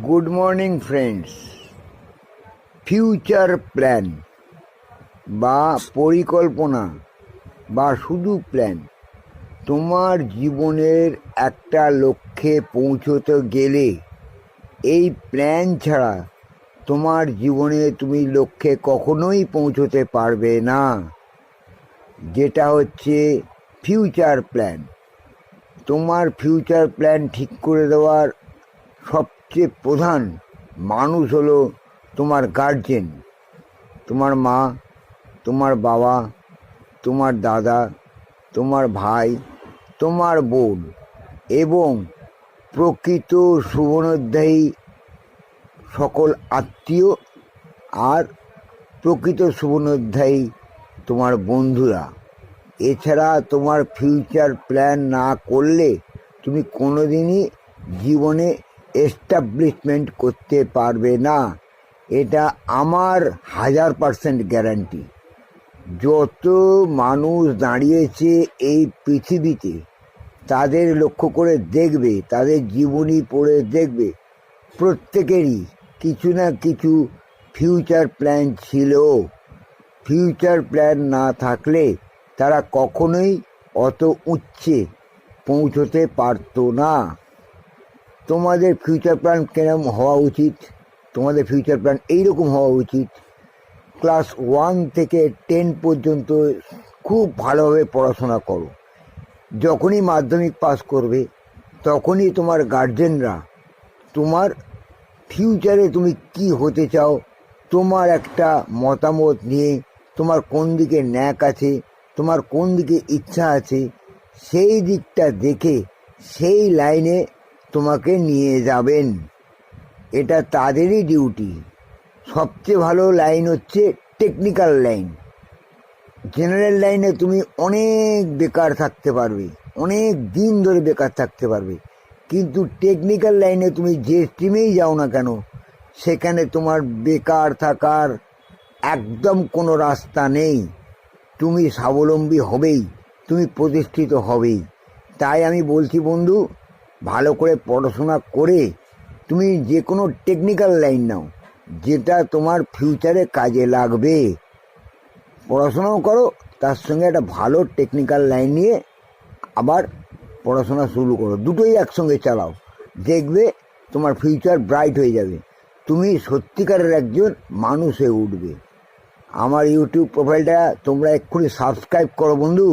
Good morning friends. Future plan বা পরিকল্পনা বা শুধু প্ল্যান, তোমার জীবনের একটা লক্ষ্যে পৌঁছতে গেলে এই প্ল্যান ছাড়া তোমার জীবনে তুমি লক্ষ্যে কখনোই পৌঁছতে পারবে না, যেটা হচ্ছে ফিউচার প্ল্যান। তোমার ফিউচার প্ল্যান ঠিক করে দেওয়ার সবচেয়ে প্রধান মানুষ হলো তোমার গার্জেন, তোমার মা, তোমার বাবা, তোমার দাদা, তোমার ভাই, তোমার বোন এবং প্রকৃত শুভনোধ্যায়ী সকল আত্মীয় আর প্রকৃত শুভনোধ্যায়ী তোমার বন্ধুরা। এছাড়া তোমার ফিউচার প্ল্যান না করলে তুমি কোনোদিনই জীবনে এস্টাবলিশমেন্ট করতে পারবে না, এটা আমার 1000% গ্যারান্টি। যত মানুষ দাঁড়িয়েছে এই পৃথিবীতে তাদের লক্ষ্য করে দেখবে, তাদের জীবনী পড়ে দেখবে, প্রত্যেকেরই কিছু না কিছু ফিউচার প্ল্যান ছিল। ফিউচার প্ল্যান না থাকলে তারা কখনোই অত উচ্চে পৌঁছতে পারতো না। তোমাদের ফিউচার প্ল্যান কেরম হওয়া উচিত? তোমাদের ফিউচার প্ল্যান এইরকম হওয়া উচিত: ক্লাস 1 থেকে 10 পর্যন্ত খুব ভালোভাবে পড়াশোনা করো। যখনই মাধ্যমিক পাস করবে তখনই তোমার গার্জেনরা তোমার ফিউচারে তুমি কি হতে চাও, তোমার একটা মতামত নিয়ে, তোমার কোন দিকে ন্যাক আছে, তোমার কোন দিকে ইচ্ছা আছে, সেই দিকটা দেখে সেই লাইনে তোমাকে নিয়ে যাবেন। এটা তাদেরই ডিউটি। সবচেয়ে ভালো লাইন হচ্ছে টেকনিক্যাল লাইন। জেনারেল লাইনে তুমি অনেক বেকার থাকতে পারবে, অনেক দিন ধরে বেকার থাকতে পারবে, কিন্তু টেকনিক্যাল লাইনে তুমি যে স্ট্রিমেই যাও না কেন সেখানে তোমার বেকার থাকার একদম কোনো রাস্তা নেই। তুমি স্বাবলম্বী হবেই, তুমি প্রতিষ্ঠিত হবেই। তাই আমি বলছি বন্ধু, ভালো করে পড়াশোনা করে তুমি যে কোনো টেকনিক্যাল লাইন নাও, যেটা তোমার ফিউচারে কাজে লাগবে। পড়াশোনাও করো, তার সঙ্গে একটা ভালো টেকনিক্যাল লাইন নিয়ে আবার পড়াশোনা শুরু করো, দুটোই একসঙ্গে চালাও, দেখবে তোমার ফিউচার ব্রাইট হয়ে যাবে, তুমি সত্যিকারের একজন মানুষ হয়ে উঠবে। আমার ইউটিউব প্রোফাইলটা তোমরা এক্ষুনি সাবস্ক্রাইব করো বন্ধু।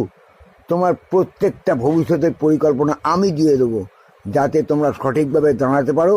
তোমার প্রত্যেকটা ভবিষ্যতের পরিকল্পনা আমি দিয়ে দেবো, যাতে তোমরা সঠিকভাবে দাঁড়াতে পারো